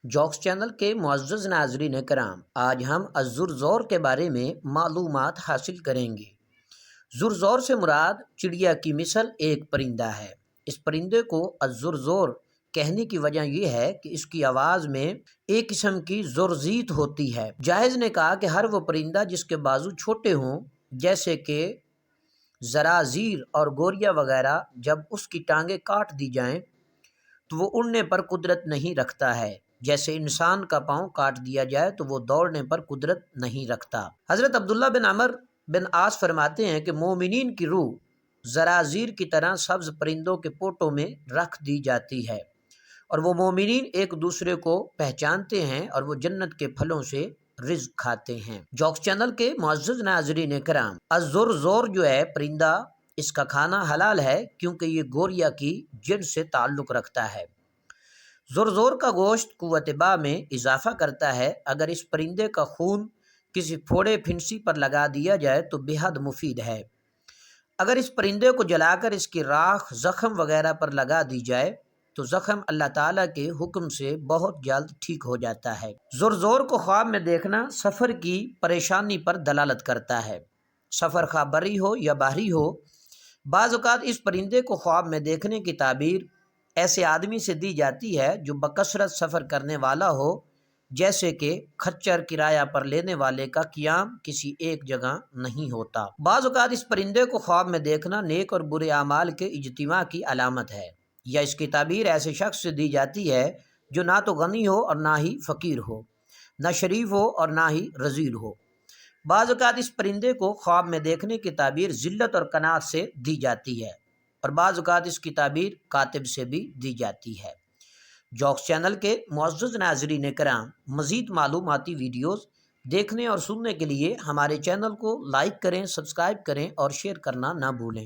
Jokes channel کے معزز ناظرین کرام، آج ہم الزرزور کے بارے میں معلومات حاصل کریں گے۔ زرزور سے مراد چڑیا کی مثل ایک پرندہ ہے۔ اس پرندے کو الزرزور کہنے کی وجہ یہ ہے کہ اس کی آواز میں ایک قسم کی زرزیت ہوتی ہے۔ جاہز نے کہا کہ ہر وہ پرندہ جس کے بازو چھوٹے ہوں، جیسے کہ زرازیر اور گوریا وغیرہ، جب اس کی ٹانگیں کاٹ دی جائیں تو وہ اڑنے پر قدرت نہیں رکھتا ہے، جیسے انسان کا پاؤں کاٹ دیا جائے تو وہ دوڑنے پر قدرت نہیں رکھتا۔ حضرت عبداللہ بن عمر بن عاص فرماتے ہیں کہ مومنین کی روح زرازیر کی طرح سبز پرندوں کے پوٹوں میں رکھ دی جاتی ہے، اور وہ مومنین ایک دوسرے کو پہچانتے ہیں اور وہ جنت کے پھلوں سے رزق کھاتے ہیں۔ جوکس چینل کے معزز ناظرین کرام، الزرزور جو ہے پرندہ، اس کا کھانا حلال ہے کیونکہ یہ گوریا کی جنس سے تعلق رکھتا ہے۔ زرزور کا گوشت قوت باہ میں اضافہ کرتا ہے۔ اگر اس پرندے کا خون کسی پھوڑے پھنسی پر لگا دیا جائے تو بے حد مفید ہے۔ اگر اس پرندے کو جلا کر اس کی راکھ زخم وغیرہ پر لگا دی جائے تو زخم اللہ تعالیٰ کے حکم سے بہت جلد ٹھیک ہو جاتا ہے۔ زرزور کو خواب میں دیکھنا سفر کی پریشانی پر دلالت کرتا ہے، سفر خواہ بری ہو یا بحری ہو۔ بعض اوقات اس پرندے کو خواب میں دیکھنے کی تعبیر ایسے آدمی سے دی جاتی ہے جو بکثرت سفر کرنے والا ہو، جیسے کہ کھچر کرایہ پر لینے والے کا قیام کسی ایک جگہ نہیں ہوتا۔ بعض اوقات اس پرندے کو خواب میں دیکھنا نیک اور برے اعمال کے اجتماع کی علامت ہے، یا اس کی تعبیر ایسے شخص سے دی جاتی ہے جو نہ تو غنی ہو اور نہ ہی فقیر ہو، نہ شریف ہو اور نہ ہی رذیل ہو۔ بعض اوقات اس پرندے کو خواب میں دیکھنے کی تعبیر ذلت اور قناعت سے دی جاتی ہے، اور بعض اوقات اس کی تعبیر کاتب سے بھی دی جاتی ہے۔ جوکس چینل کے معزز ناظرین کرام، مزید معلوماتی ویڈیوز دیکھنے اور سننے کے لیے ہمارے چینل کو لائک کریں، سبسکرائب کریں اور شیئر کرنا نہ بھولیں۔